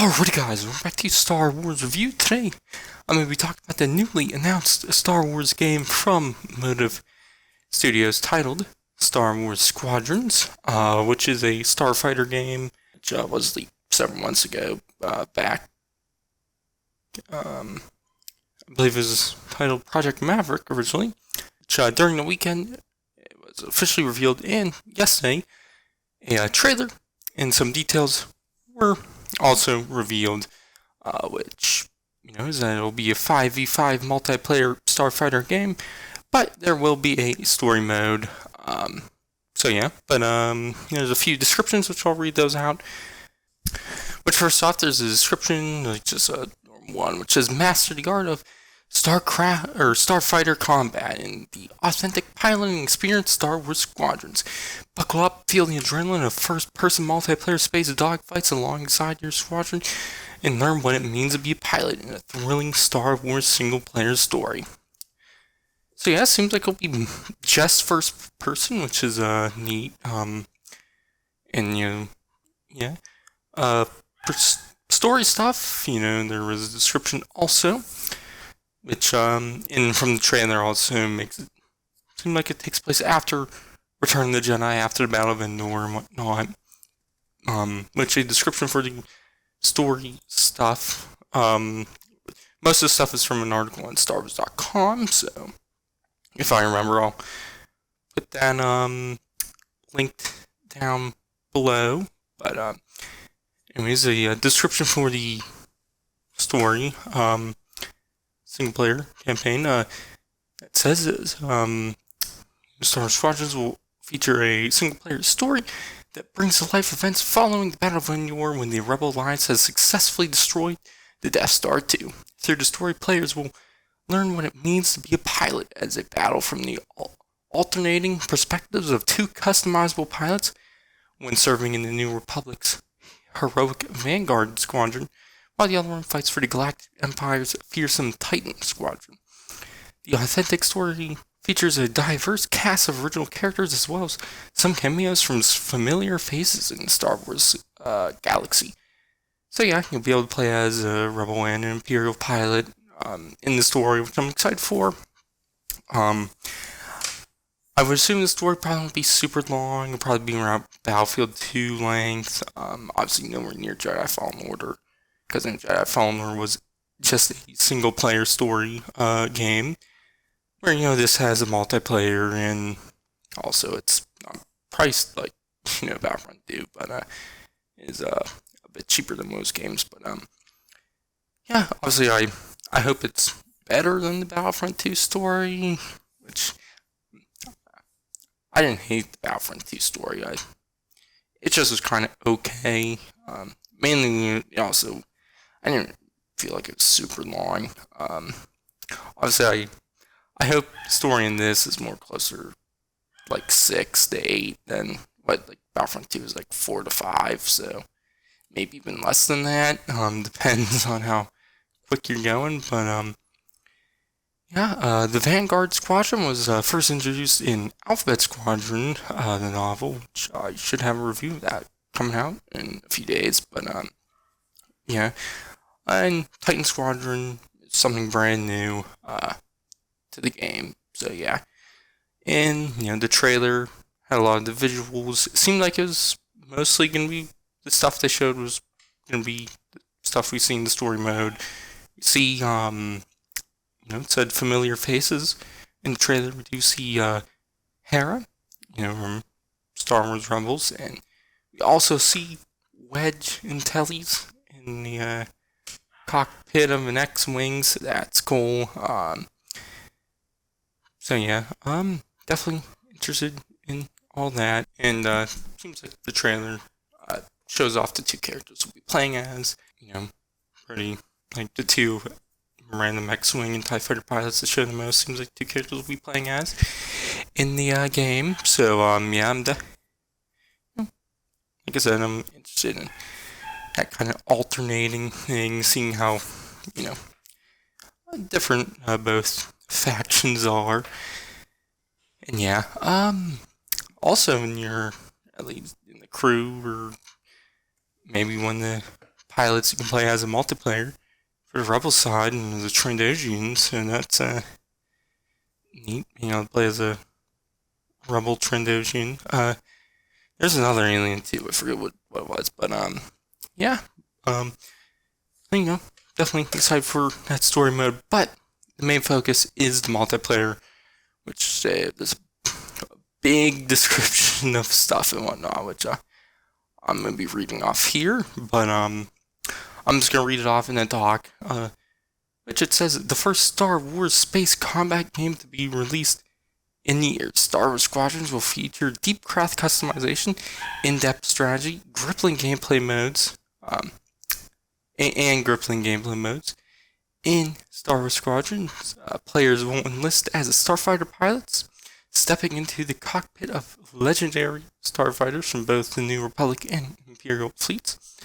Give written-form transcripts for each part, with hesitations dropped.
Alrighty guys, we're back to Star Wars Review. Today I'm going to be talking about the newly announced Star Wars game from Motive Studios titled Star Wars Squadrons, which is a starfighter game which was leaked several months ago back. I believe it was titled Project Maverick originally, which during the weekend it was officially revealed, and yesterday a trailer and some details were also revealed, which, is that it'll be a 5v5 multiplayer starfighter game, but there will be a story mode. There's a few descriptions, which I'll read those out. But first off, there's a description, like just a normal one, which says master the art of starfighter combat and the authentic piloting experience Star Wars Squadrons. Buckle up, feel the adrenaline of first-person multiplayer space dogfights alongside your squadron, and learn what it means to be a pilot in a thrilling Star Wars single-player story. So yeah, it seems like it'll be just first-person, which is neat. For story stuff, there was a description also, which from the trailer also makes it seem like it takes place after Return of the Jedi, after the Battle of Endor and whatnot. Which a description for the story stuff. Most of the stuff is from an article on StarWars.com, so if I remember, I'll put that linked down below. But anyways, a description for the story. Single player campaign. It says Star Wars Squadrons will feature a single player story that brings to life events following the Battle of Endor when the Rebel Alliance has successfully destroyed the Death Star 2. Through the story, players will learn what it means to be a pilot as they battle from the alternating perspectives of two customizable pilots when serving in the New Republic's heroic Vanguard Squadron, while the other one fights for the Galactic Empire's fearsome Titan Squadron. The authentic story features a diverse cast of original characters as well as some cameos from familiar faces in the Star Wars galaxy. So yeah, you'll be able to play as a Rebel and an Imperial pilot in the story, which I'm excited for. I would assume the story probably won't be super long. It'll probably be around Battlefield 2 length. Obviously nowhere near Jedi Fallen Order, because in Jedi Fallen Order was just a single-player story game, where, this has a multiplayer, and also it's not priced like, Battlefront 2, but is a bit cheaper than most games. But, obviously I hope it's better than the Battlefront 2 story, which I didn't hate the Battlefront 2 story. It just was kind of okay. Mainly, also, I didn't feel like it was super long. Obviously, I hope the story in this is more closer, like 6 to 8 than what Battlefront 2 is, like 4 to 5. So maybe even less than that. Depends on how quick you're going. But the Vanguard Squadron was first introduced in Alphabet Squadron, the novel, which I should have a review of that coming out in a few days. But and Titan Squadron is something brand new to the game. So yeah, and the trailer had a lot of the visuals. It seemed like it was mostly gonna be the stuff they showed was gonna be the stuff we see in the story mode. You see, it said familiar faces in the trailer. We do see Hera, from Star Wars Rebels, and we also see Wedge and Tellies in the cockpit of an X-Wing, so that's cool. Definitely interested in all that, and seems like the trailer shows off the two characters we'll be playing as, pretty, like the two random X-Wing and TIE Fighter pilots that show the most, seems like two characters we'll be playing as in the game, so, like I said, I'm interested in that kind of alternating thing, seeing how, different both factions are. And also in your, at least in the crew, or maybe one of the pilots you can play as a multiplayer for the Rebel side and the Trandoshan, so that's neat. Play as a Rebel Trandoshan. There's another alien too. I forget what it was, but yeah. Definitely excited for that story mode. But the main focus is the multiplayer, which there's a big description of stuff and whatnot, which I'm gonna be reading off here. But I'm just gonna read it off and then talk. Which it says the first Star Wars space combat game to be released in the year. Star Wars Squadrons will feature deep craft customization, in-depth strategy, gripping gameplay modes, and gripping gameplay modes. In Star Wars Squadrons, players will enlist as starfighter pilots, stepping into the cockpit of legendary starfighters from both the New Republic and Imperial fleets.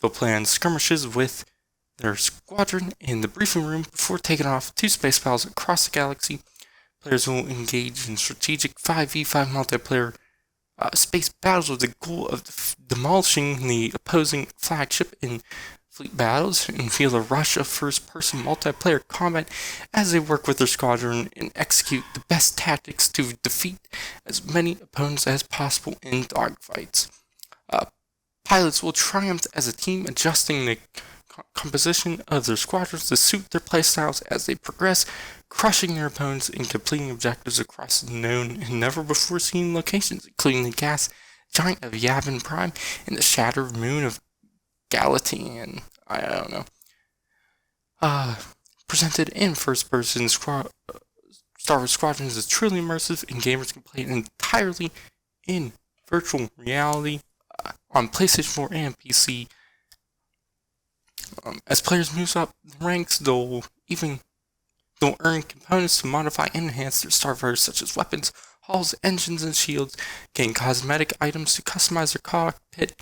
They'll plan skirmishes with their squadron in the briefing room before taking off to space battles across the galaxy. Players will engage in strategic 5v5 multiplayer space battles with the goal of demolishing the opposing flagship in fleet battles, and feel the rush of first-person multiplayer combat as they work with their squadron and execute the best tactics to defeat as many opponents as possible in dogfights. Pilots will triumph as a team, adjusting the composition of their squadrons to suit their playstyles as they progress, crushing their opponents and completing objectives across known and never-before-seen locations, including the gas giant of Yavin Prime and the shattered moon of Galatian. I don't know. Presented in first-person, Star Wars Squadrons is truly immersive, and gamers can play it entirely in virtual reality on PlayStation 4 and PC. As players move up the ranks, they'll earn components to modify and enhance their starfighters, such as weapons, hulls, engines, and shields, gain cosmetic items to customize their cockpit,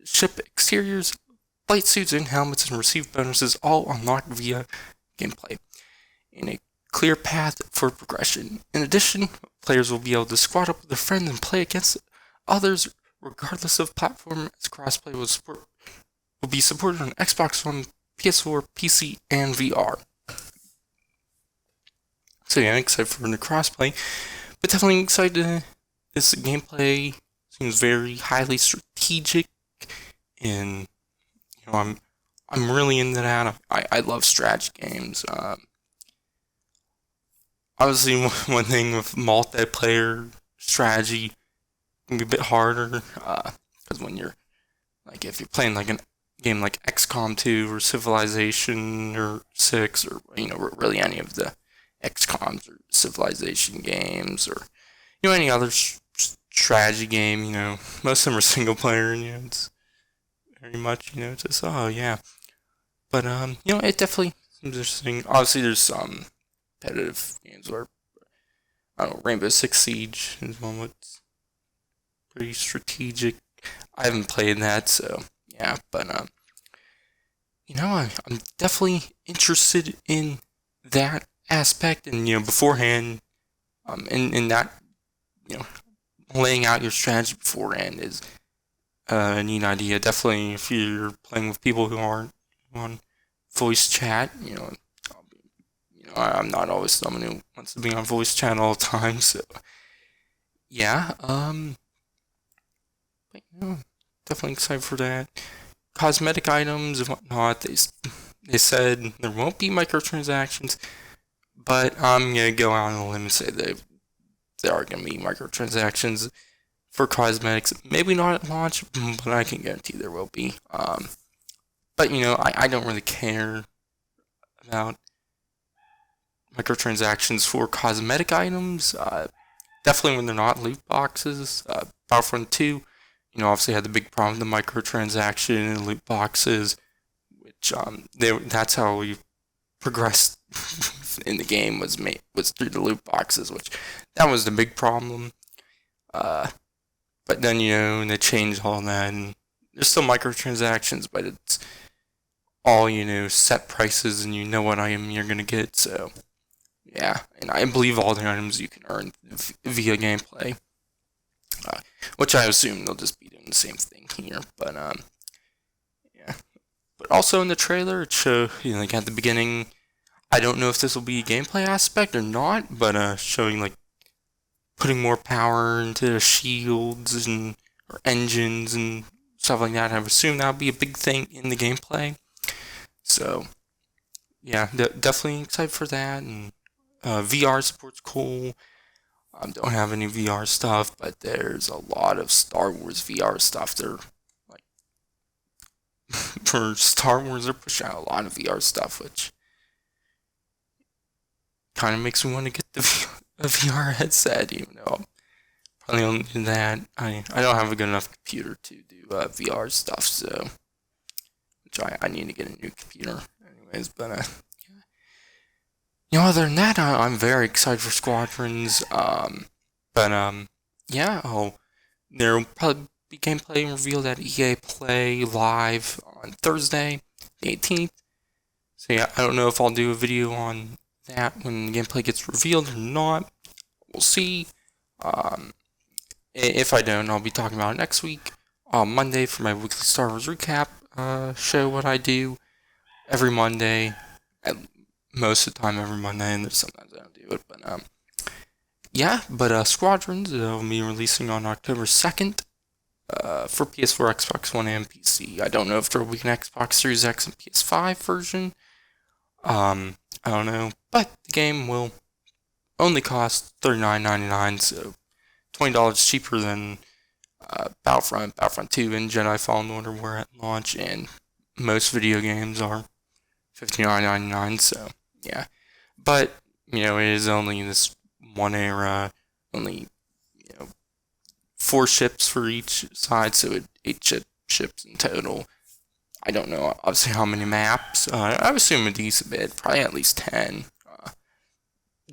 ship exteriors, flight suits, and helmets, and receive bonuses, all unlocked via gameplay in a clear path for progression. In addition, players will be able to squad up with their friends and play against others regardless of platform, as crossplay will be supported on Xbox One, PS4, PC, and VR. So yeah, I'm excited for the crossplay, but definitely excited. This gameplay seems very highly strategic, and I'm really into that. I love strategy games. Obviously, one thing with multiplayer strategy can be a bit harder, because when you're if you're playing like a game like XCOM 2 or Civilization or 6 or really any of the XCOMs or Civilization games or any other strategy game, most of them are single player, and it's very much just oh yeah. But it definitely seems interesting. Obviously, there's some competitive games where Rainbow Six Siege is one that's pretty strategic. I haven't played that, so yeah, but I'm definitely interested in that aspect, and beforehand, in that, laying out your strategy beforehand is a neat idea. Definitely, if you're playing with people who aren't on voice chat, I'm not always someone who wants to be on voice chat all the time, so yeah, but, definitely excited for that. Cosmetic items and whatnot, they said there won't be microtransactions, but I'm going to go out on a limb and say there are going to be microtransactions for cosmetics. Maybe not at launch, but I can guarantee there will be. But, I don't really care about microtransactions for cosmetic items. Definitely when they're not loot boxes. Battlefront 2, obviously had the big problem with the microtransaction and loot boxes, which that's how we progressed in the game was through the loot boxes, which that was the big problem. But then they changed all that, and there's still microtransactions, but it's all set prices, and what item you're gonna get. So yeah, and I believe all the items you can earn via gameplay. Which I assume they'll just be doing the same thing here, but But also in the trailer, it showed, like at the beginning, I don't know if this will be a gameplay aspect or not, but showing like putting more power into the shields and or engines and stuff like that. I would assume that would be a big thing in the gameplay. So yeah, definitely excited for that. And VR support's cool. Don't have any VR stuff, but there's a lot of Star Wars VR stuff. They're like for Star Wars, they're pushing out a lot of VR stuff, which kind of makes me want to get a VR headset, even though I'm probably only do that. I don't have a good enough computer to do VR stuff, so which I need to get a new computer, anyways. But other than that, I'm very excited for Squadrons. But yeah, there will probably be gameplay revealed at EA Play Live on Thursday, the 18th. So yeah, I don't know if I'll do a video on that when the gameplay gets revealed or not. We'll see. If I don't, I'll be talking about it next week on Monday for my weekly Star Wars recap show. What I do every Monday, most of the time every Monday, and sometimes I don't do it. But yeah, but Squadrons will be releasing on October 2nd for PS4, Xbox One, and PC. I don't know if there will be an Xbox Series X and PS5 version. I don't know, but the game will only cost $39.99, so $20 cheaper than Battlefront 2, and Jedi Fallen Order were at launch, and most video games are $59.99. So yeah, but it is only this one era, only 4 ships for each side, so 8 ships in total. I don't know, obviously, how many maps. I would assume a decent bit, probably at least 10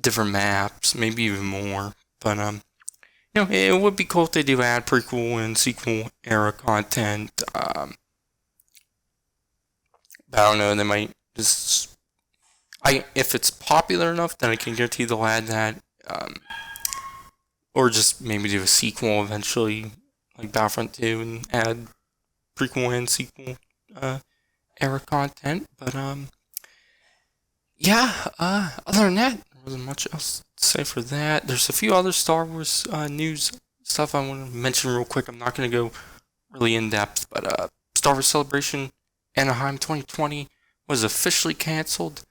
different maps, maybe even more. But it would be cool if they do add prequel and sequel era content. But I don't know, they might just. If it's popular enough, then I can guarantee they'll add that. Or just maybe do a sequel eventually, like Battlefront 2, and add prequel and sequel era content. But yeah, other than that, there wasn't much else to say for that. There's a few other Star Wars news stuff I want to mention real quick. I'm not going to go really in depth, but Star Wars Celebration Anaheim 2020 was officially canceled.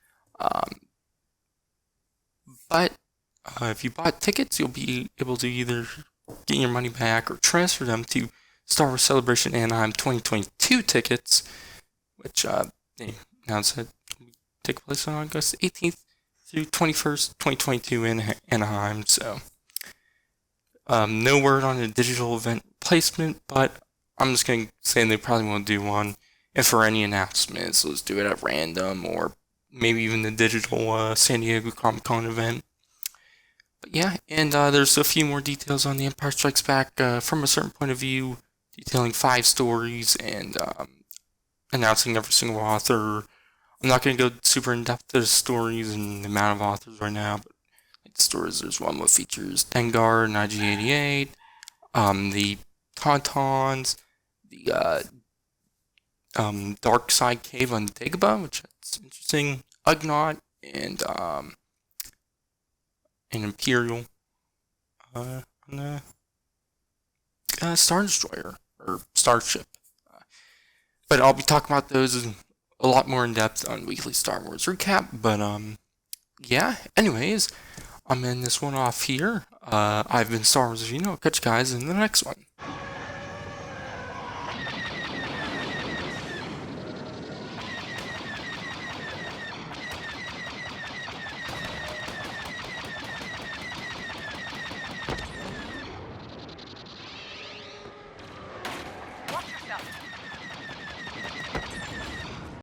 But if you bought tickets, you'll be able to either get your money back or transfer them to Star Wars Celebration Anaheim 2022 tickets, which they announced that will take place on August 18th through 21st, 2022 in Anaheim. So no word on a digital event placement, but I'm just going to say they probably won't do one. And for any announcements, let's do it at random, or maybe even the digital San Diego Comic-Con event. But yeah, and there's a few more details on The Empire Strikes Back from a certain point of view, detailing 5 stories and announcing every single author. I'm not going to go super in-depth to the stories and the amount of authors right now, but like the stories, there's one that features Dengar and IG-88, the Tauntauns, the Dark Side Cave on Dagobah, which is interesting, Ugnaught, and an Imperial Star Destroyer, or Starship. But I'll be talking about those a lot more in depth on Weekly Star Wars Recap. But yeah, anyways, I'm ending this one off here. I've been Star Wars Review. I'll catch you guys in the next one.